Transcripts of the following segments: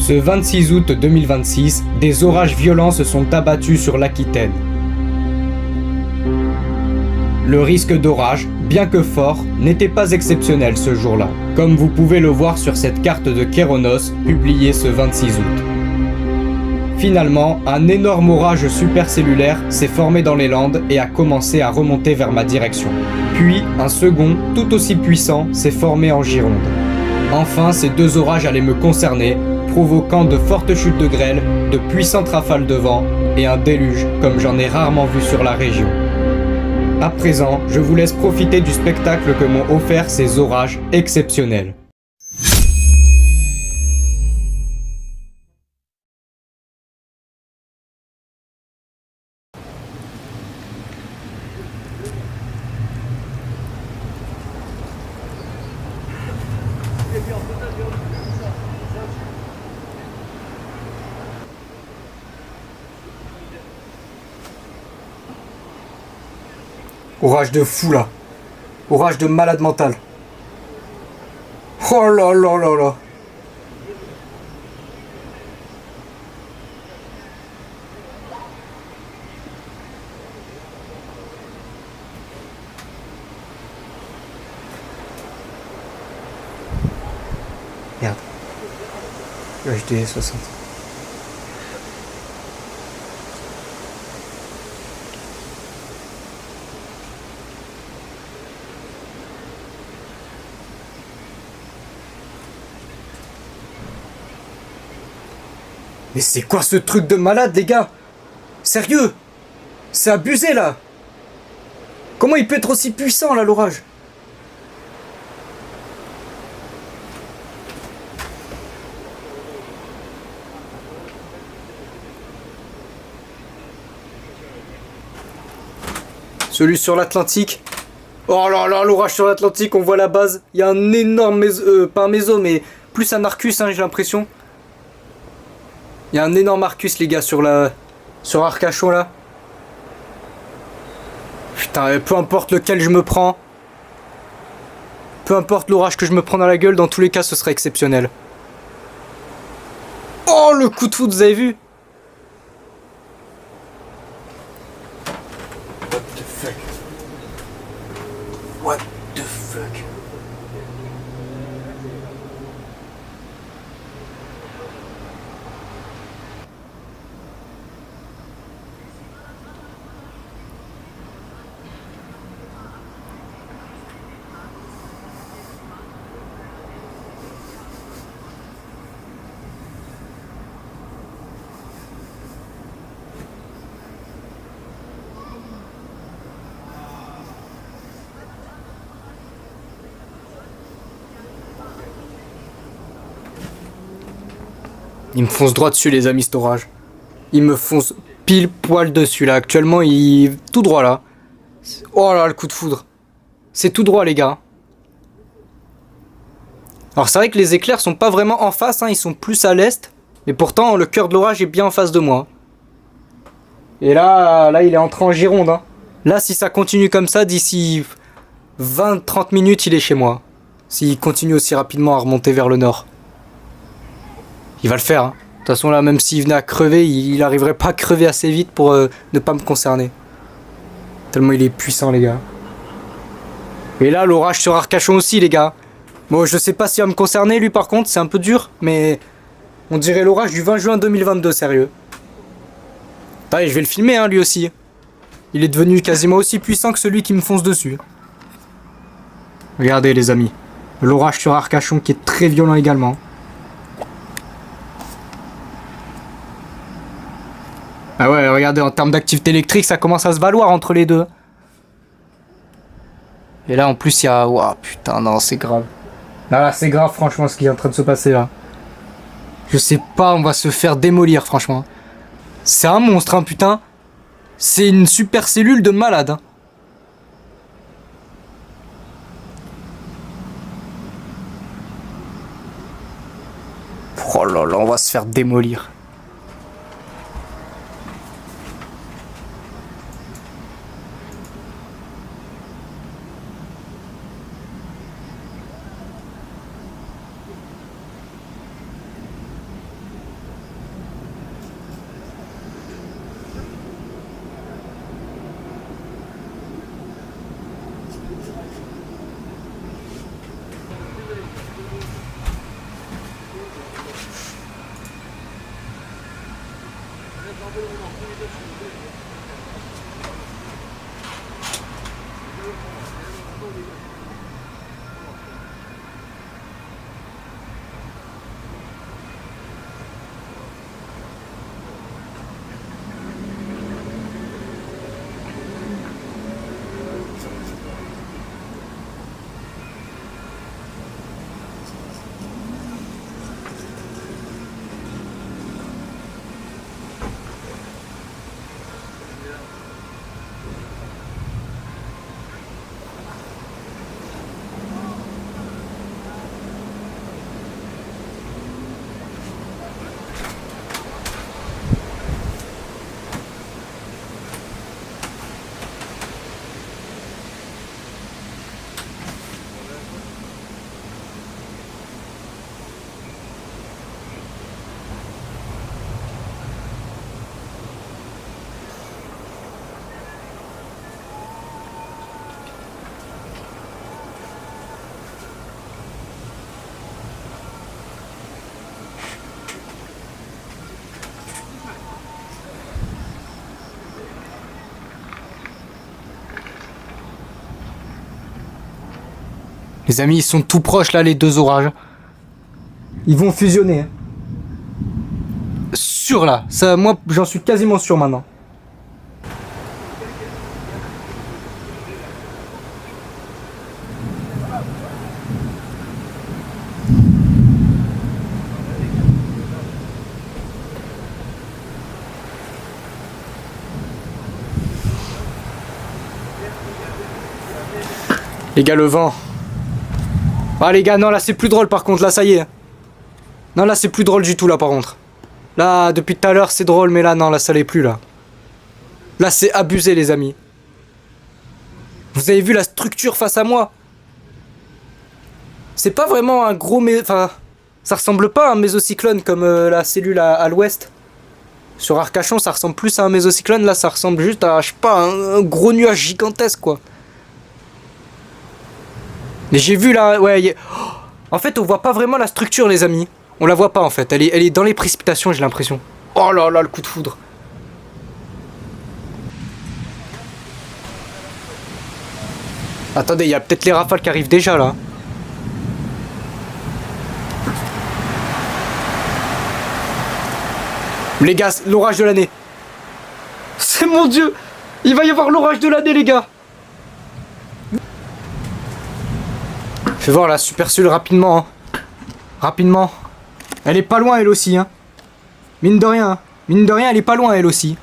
Ce 26 août 2026, des orages violents se sont abattus sur l'Aquitaine. Le risque d'orage, bien que fort, n'était pas exceptionnel ce jour-là, comme vous pouvez le voir sur cette carte de Kéronos publiée ce 26 août. Finalement, un énorme orage supercellulaire s'est formé dans les Landes et a commencé à remonter vers ma direction. Puis, un second, tout aussi puissant, s'est formé en Gironde. Enfin, ces deux orages allaient me concerner, provoquant de fortes chutes de grêle, de puissantes rafales de vent et un déluge comme j'en ai rarement vu sur la région. À présent, je vous laisse profiter du spectacle que m'ont offert ces orages exceptionnels. Orage de fou là. Orage de malade mental. Oh là là là là. Merde. Le HD 60. Mais c'est quoi ce truc de malade, les gars? Sérieux? C'est abusé, là! Comment il peut être aussi puissant, là, l'orage? Celui sur l'Atlantique. Oh là là, l'orage sur l'Atlantique, on voit la base. Il y a un énorme... pas un méso, mais plus un Arcus, hein, j'ai l'impression. Il y a un énorme Arcus, les gars, sur Arcachon, là. Putain, peu importe lequel je me prends. Peu importe l'orage que je me prends dans la gueule, dans tous les cas, ce serait exceptionnel. Oh, le coup de foudre, vous avez vu? What the fuck? What the fuck? Il me fonce droit dessus, les amis, cet orage. Il me fonce pile poil dessus, là. Actuellement, il... tout droit, là. Oh là, le coup de foudre. C'est tout droit, les gars. Alors, c'est vrai que les éclairs sont pas vraiment en face, hein. Ils sont plus à l'est. Mais pourtant, le cœur de l'orage est bien en face de moi. Et là, il est entré en Gironde, hein. Là, si ça continue comme ça, d'ici 20-30 minutes, il est chez moi. S'il continue aussi rapidement à remonter vers le nord. Il va le faire, hein. De toute façon, là, même s'il venait à crever, il arriverait pas à crever assez vite pour ne pas me concerner. Tellement il est puissant, les gars. Et là, l'orage sur Arcachon aussi, les gars. Bon, je sais pas s'il va me concerner, lui, par contre, c'est un peu dur, mais... On dirait l'orage du 20 juin 2022, sérieux. Allez, je vais le filmer, hein, lui aussi. Il est devenu quasiment aussi puissant que celui qui me fonce dessus. Regardez, les amis. L'orage sur Arcachon qui est très violent également. Ah ouais, regardez, en termes d'activité électrique, ça commence à se valoir entre les deux. Et là, en plus, il y a... Ouah, putain, non, c'est grave. Là, c'est grave, franchement, ce qui est en train de se passer, là. Je sais pas, on va se faire démolir, franchement. C'est un monstre, hein, putain. C'est une super cellule de malade, hein. Oh là là, on va se faire démolir. Les amis, ils sont tout proches là, les deux orages. Ils vont fusionner. Sûr là, ça, moi j'en suis quasiment sûr maintenant. Les gars, le vent. Ah les gars, non là c'est plus drôle par contre, là ça y est. Non là c'est plus drôle du tout là par contre. Là depuis tout à l'heure c'est drôle mais là non, là ça l'est plus là. Là c'est abusé les amis. Vous avez vu la structure face à moi? C'est pas vraiment un gros enfin ça ressemble pas à un mésocyclone comme la cellule à l'ouest. Sur Arcachon ça ressemble plus à un mésocyclone, là ça ressemble juste à je sais pas un gros nuage gigantesque quoi. Mais j'ai vu là, ouais. En fait, on voit pas vraiment la structure, les amis. On la voit pas en fait. Elle est dans les précipitations, j'ai l'impression. Oh là là, le coup de foudre. Attendez, il y a peut-être les rafales qui arrivent déjà là. Les gars, l'orage de l'année. C'est mon Dieu. Il va y avoir l'orage de l'année, les gars. Fais voir la super cellule rapidement. Hein. Rapidement. Elle est pas loin elle aussi. Hein. Mine de rien. Mine de rien, elle est pas loin elle aussi.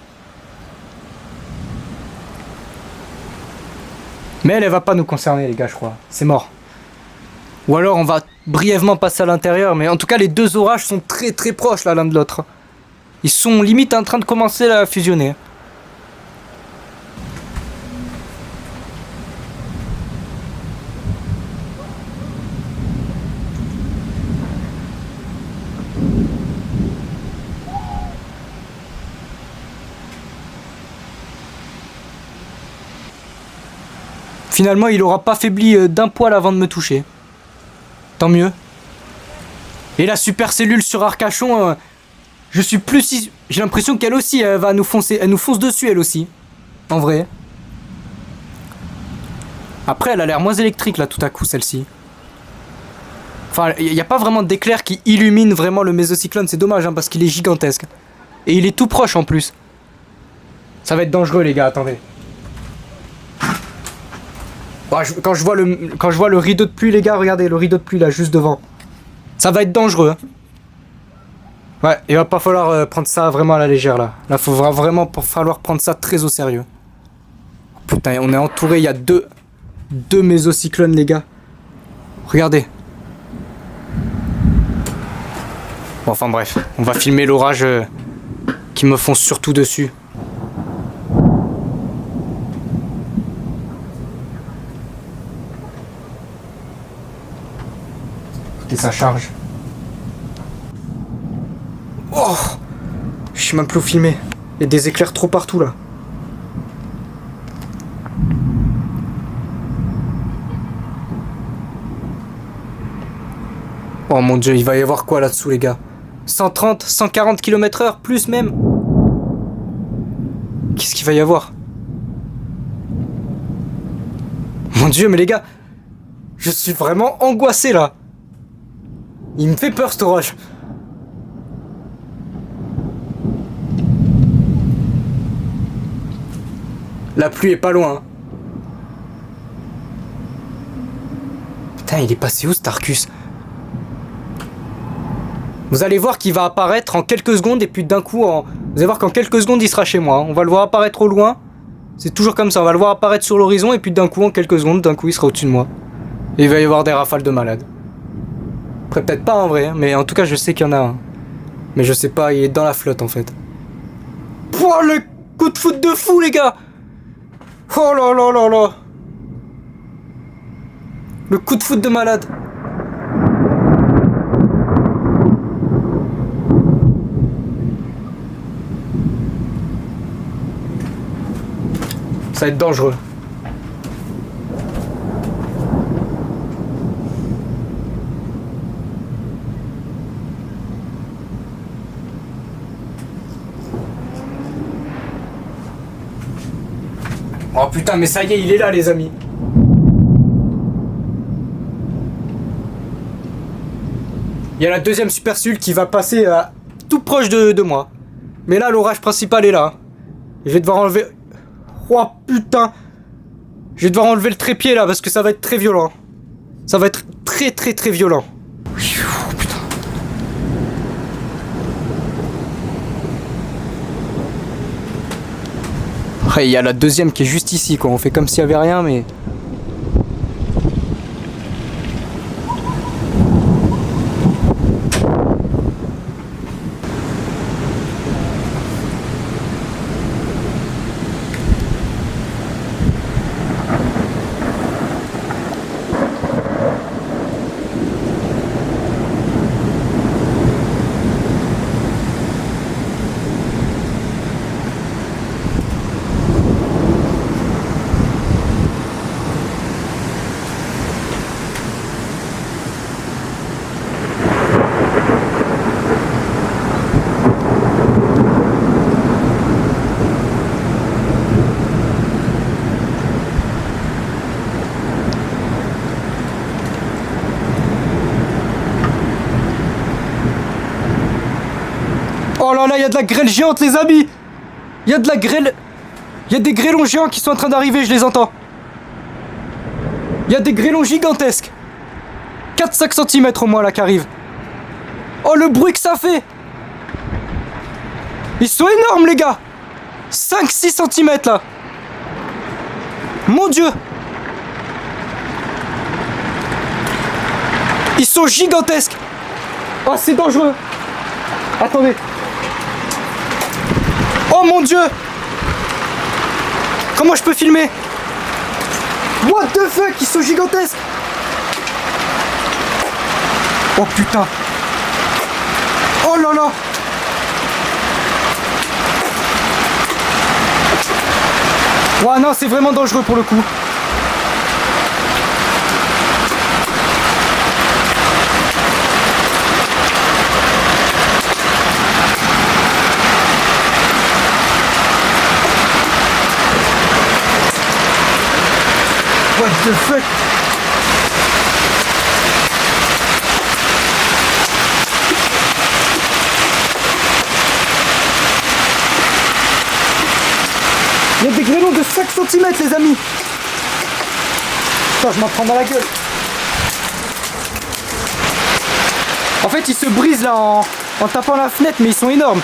Mais elle va pas nous concerner les gars, je crois. C'est mort. Ou alors on va brièvement passer à l'intérieur. Mais en tout cas, les deux orages sont très très proches là l'un de l'autre. Ils sont limite en train de commencer à fusionner. Finalement, il aura pas faibli d'un poil avant de me toucher. Tant mieux. Et la super cellule sur Arcachon, je suis plus... J'ai l'impression qu'elle aussi, elle va nous foncer. Elle nous fonce dessus, elle aussi. En vrai. Après, elle a l'air moins électrique, là, tout à coup, celle-ci. Enfin, il n'y a pas vraiment d'éclair qui illumine vraiment le mésocyclone. C'est dommage, hein, parce qu'il est gigantesque. Et il est tout proche, en plus. Ça va être dangereux, les gars, attendez. Quand je vois le rideau de pluie, les gars, regardez, le rideau de pluie, là, juste devant. Ça va être dangereux. Ouais, il va pas falloir prendre ça vraiment à la légère, là. Là, il va vraiment falloir prendre ça très au sérieux. Putain, on est entouré, il y a deux mésocyclones, les gars. Regardez. Bon, enfin bref, on va filmer l'orage qui me fonce surtout dessus. Et ça charge. Oh, je sais même plus où filmer. Il y a des éclairs trop partout là. Oh mon dieu, il va y avoir quoi là-dessous les gars? 130, 140 km/h, plus même. qu'il va y avoir. Mon Dieu, mais les gars, je suis vraiment angoissé là. Il me fait peur cet orage. La pluie est pas loin. Putain, il est passé où, Starkus? Vous allez voir qu'il va apparaître en quelques secondes et puis d'un coup, vous allez voir qu'en quelques secondes, il sera chez moi. On va le voir apparaître au loin. C'est toujours comme ça, on va le voir apparaître sur l'horizon et puis d'un coup, en quelques secondes, d'un coup, il sera au-dessus de moi. Et il va y avoir des rafales de malades. Après, peut-être pas en vrai, hein, mais en tout cas, je sais qu'il y en a un. Mais je sais pas, il est dans la flotte en fait. Pouah, le coup de foot de fou, les gars! Oh là là là là! Le coup de foot de malade! Ça va être dangereux. Oh putain, mais ça y est, il est là, les amis. Il y a la deuxième super cellule qui va passer tout proche de moi. Mais là, l'orage principal est là. Je vais devoir enlever... Oh putain! Je vais devoir enlever le trépied là parce que ça va être très violent. Ça va être très très très violent. Oh, putain. Ouais, il y a la deuxième qui est juste ici quoi. On fait comme s'il y avait rien mais... Oh là là, il y a de la grêle géante, les amis! Il y a de la grêle... Il y a des grêlons géants qui sont en train d'arriver, je les entends. Il y a des grêlons gigantesques. 4-5 cm au moins là qui arrivent. Oh le bruit que ça fait! Ils sont énormes les gars! 5-6 cm là! Mon Dieu! Ils sont gigantesques! Oh c'est dangereux! Attendez! Oh mon Dieu! Comment je peux filmer? What the fuck? Ils sont gigantesques! Oh putain! Oh là là! Ouais non, c'est vraiment dangereux pour le coup. What the fuck? Il y a des grêlons de 5 cm les amis. Putain, je m'en prends dans la gueule. En fait ils se brisent là en tapant la fenêtre mais ils sont énormes.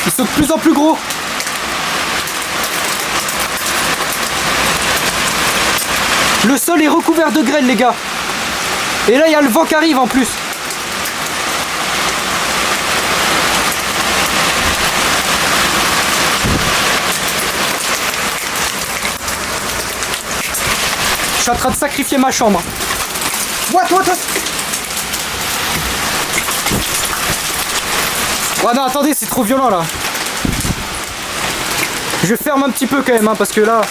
Ils sont de plus en plus gros. Le sol est recouvert de grêle les gars. Et là il y a le vent qui arrive en plus. Je suis en train de sacrifier ma chambre. What? Oh non attendez, c'est trop violent là. Je ferme un petit peu quand même hein, parce que là...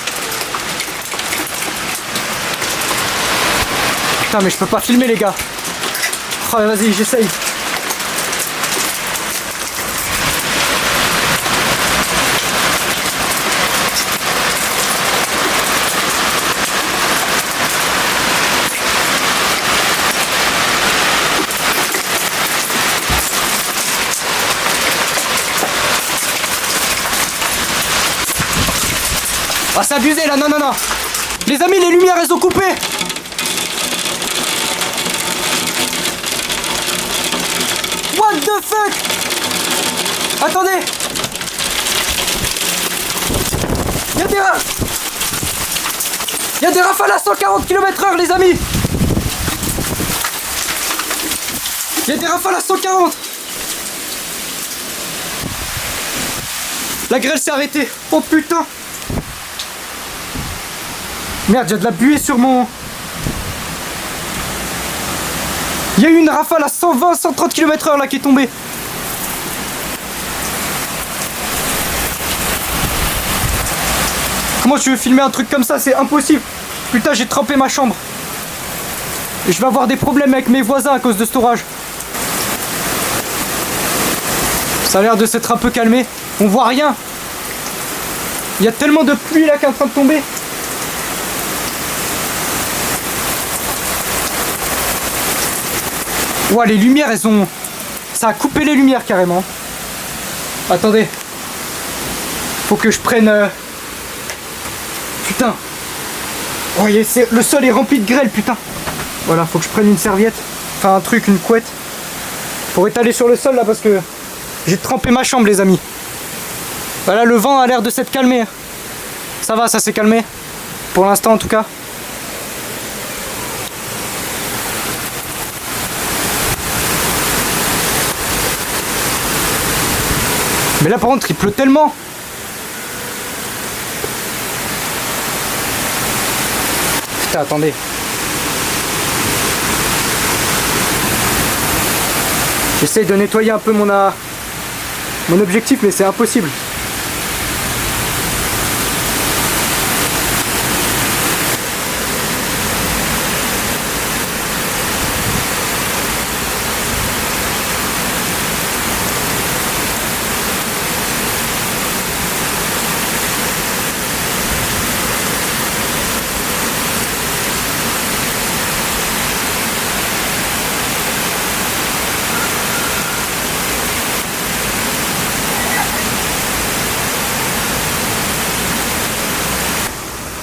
Putain, mais je peux pas filmer, les gars. Oh, vas-y, j'essaye. Ah, c'est abusé là, non, non, non. Les amis, les lumières, elles ont coupé. What the fuck? Attendez. Y'a des rafales à 140 km/h, les amis. Y'a des rafales à 140. La grêle s'est arrêtée. Oh putain. Merde, il y a de la buée sur mon... Il y a eu une rafale à 120-130 km/h là qui est tombée. Comment tu veux filmer un truc comme ça? C'est impossible. Putain, j'ai trempé ma chambre. Et je vais avoir des problèmes avec mes voisins à cause de cet orage. Ça a l'air de s'être un peu calmé. On voit rien. Il y a tellement de pluie là qui est en train de tomber. Ouah, les lumières, elles ont... Ça a coupé les lumières carrément. Attendez. Faut que je prenne... Putain. Oh, le sol est rempli de grêle, putain. Voilà, faut que je prenne une serviette. Enfin, un truc, une couette. Pour étaler sur le sol, là, parce que... J'ai trempé ma chambre, les amis. Voilà, le vent a l'air de s'être calmé. Ça va, ça s'est calmé. Pour l'instant, en tout cas. Mais là par contre il pleut tellement. Putain, attendez. J'essaye de nettoyer un peu mon objectif, mais c'est impossible.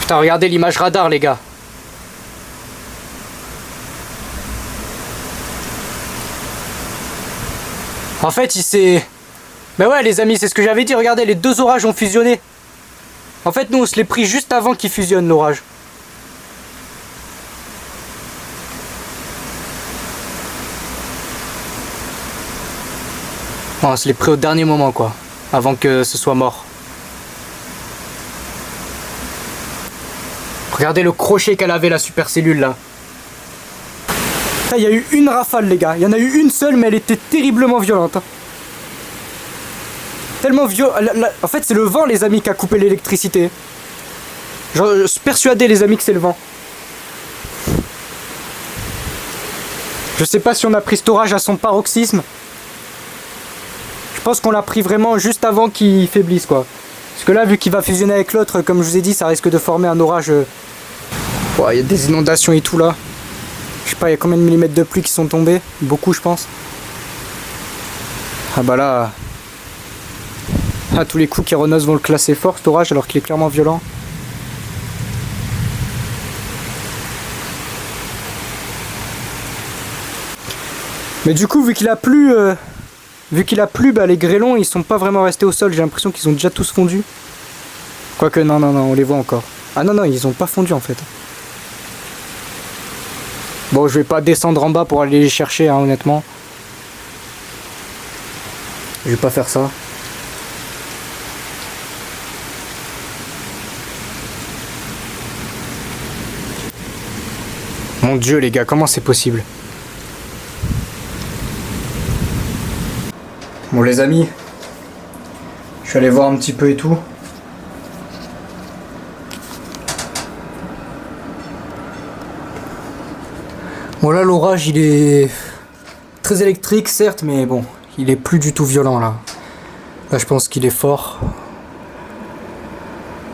Putain, regardez l'image radar, les gars. En fait, il s'est... Mais ouais, les amis, c'est ce que j'avais dit. Regardez, les deux orages ont fusionné. En fait, nous, on se l'est pris juste avant qu'il fusionne, l'orage. On se l'est pris au dernier moment, quoi. Avant que ce soit mort. Regardez le crochet qu'elle avait, la supercellule, là. Il y a eu une rafale, les gars. Il y en a eu une seule, mais elle était terriblement violente. Hein. Tellement violente. En fait, c'est le vent, les amis, qui a coupé l'électricité. Je suis persuadé, les amis, que c'est le vent. Je sais pas si on a pris cet orage à son paroxysme. Je pense qu'on l'a pris vraiment juste avant qu'il faiblisse, quoi. Parce que là, vu qu'il va fusionner avec l'autre, comme je vous ai dit, ça risque de former un orage... Il y a des inondations et tout, là. Je sais pas, il y a combien de millimètres de pluie qui sont tombés? Beaucoup, je pense. Ah bah là... À tous les coups, Kéronos vont le classer fort, cet orage, alors qu'il est clairement violent. Mais du coup, vu qu'il a plu, bah, les grêlons, ils sont pas vraiment restés au sol. J'ai l'impression qu'ils ont déjà tous fondu. Quoique, non, on les voit encore. Ah non, ils ont pas fondu, en fait. Bon, je vais pas descendre en bas pour aller les chercher, hein, honnêtement. Je vais pas faire ça. Mon Dieu, les gars, comment c'est possible? Bon, les amis, je suis allé voir un petit peu et tout. Bon là l'orage il est très électrique certes, mais bon, il est plus du tout violent là. Là je pense qu'il est fort.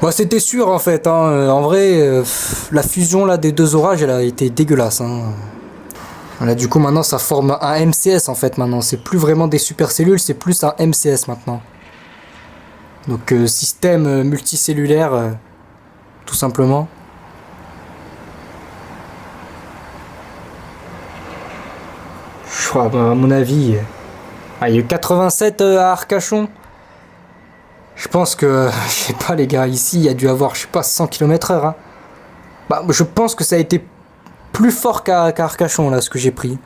Bon, c'était sûr en fait, hein. En vrai, la fusion là des deux orages elle a été dégueulasse. Hein. Voilà, du coup maintenant ça forme un MCS en fait maintenant. C'est plus vraiment des supercellules, c'est plus un MCS maintenant. Donc système multicellulaire, tout simplement. Je crois, à mon avis, il y a eu 87 à Arcachon. Je pense que, je sais pas les gars, ici il y a dû avoir, je sais pas, 100 km/h. Hein. Bah, je pense que ça a été plus fort qu'à Arcachon là, ce que j'ai pris.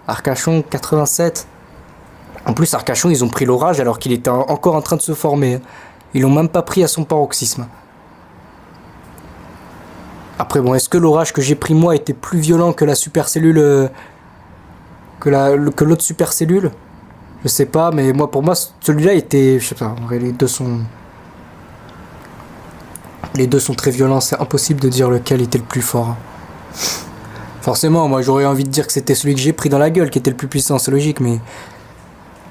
Arcachon 87. En plus, Arcachon, ils ont pris l'orage alors qu'il était encore en train de se former. Ils l'ont même pas pris à son paroxysme. Après, bon, est-ce que l'orage que j'ai pris moi était plus violent que la supercellule, que l'autre supercellule? Je sais pas, mais moi, pour moi, celui-là était, je sais pas. En vrai, les deux sont très violents. C'est impossible de dire lequel était le plus fort. Forcément, moi, j'aurais envie de dire que c'était celui que j'ai pris dans la gueule qui était le plus puissant. C'est logique, mais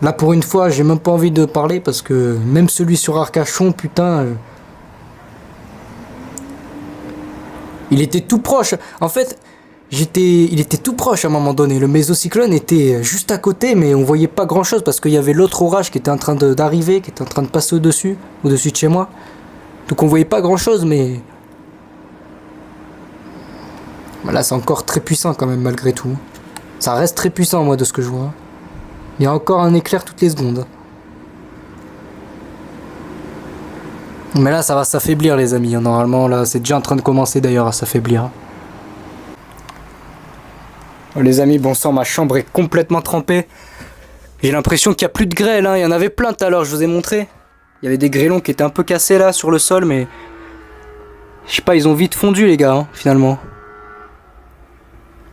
là, pour une fois, j'ai même pas envie de parler parce que même celui sur Arcachon, putain, il était tout proche. En fait, il était tout proche à un moment donné. Le mésocyclone était juste à côté, mais on voyait pas grand chose parce qu'il y avait l'autre orage qui était en train d'arriver, qui était en train de passer au-dessus de chez moi. Donc on voyait pas grand chose, mais là, c'est encore très puissant quand même, malgré tout. Ça reste très puissant, moi, de ce que je vois. Il y a encore un éclair toutes les secondes. Mais là, ça va s'affaiblir, les amis. Normalement, là, c'est déjà en train de commencer, d'ailleurs, à s'affaiblir. Oh, les amis, bon sang, ma chambre est complètement trempée. J'ai l'impression qu'il n'y a plus de grêle, hein. Il y en avait plein tout à l'heure, je vous ai montré. Il y avait des grêlons qui étaient un peu cassés, là, sur le sol, mais je sais pas, ils ont vite fondu, les gars, hein, finalement.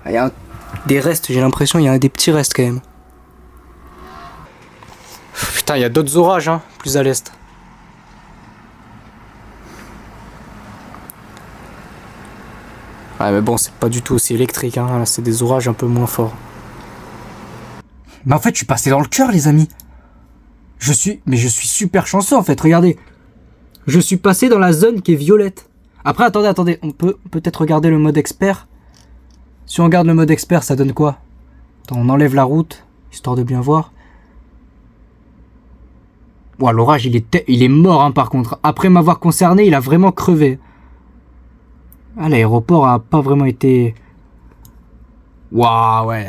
Il y a des restes, j'ai l'impression, il y a des petits restes, quand même. Putain, il y a d'autres orages, hein, plus à l'est. Ouais, mais bon, c'est pas du tout aussi électrique, hein. Là, c'est des orages un peu moins forts. Mais en fait, je suis passé dans le cœur, les amis. Je suis super chanceux, en fait, regardez. Je suis passé dans la zone qui est violette. Après, attendez, on peut peut-être regarder le mode expert. Si on regarde le mode expert, ça donne quoi? Attends, on enlève la route, histoire de bien voir. Ouah, l'orage, il est mort, hein, par contre. Après m'avoir concerné, il a vraiment crevé. Ah, l'aéroport a pas vraiment été... Waouh, ouais.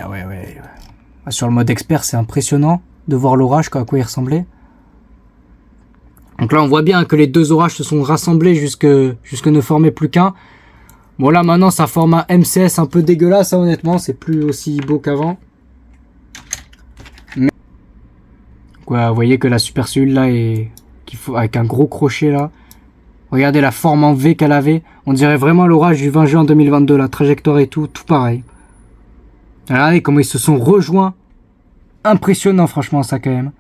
Ah, sur le mode expert, c'est impressionnant de voir l'orage, à quoi il ressemblait. Donc là, on voit bien que les deux orages se sont rassemblés jusque ne former plus qu'un. Bon, là, maintenant, ça forme un MCS un peu dégueulasse, hein, honnêtement. C'est plus aussi beau qu'avant. Mais... Ouais, vous voyez que la supercellule, là, avec un gros crochet, là. Regardez la forme en V qu'elle avait. On dirait vraiment l'orage du 20 juin 2022. La trajectoire et tout pareil. Regardez comment ils se sont rejoints. Impressionnant, franchement, ça, quand même.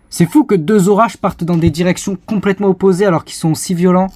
C'est fou que deux orages partent dans des directions complètement opposées alors qu'ils sont si violents.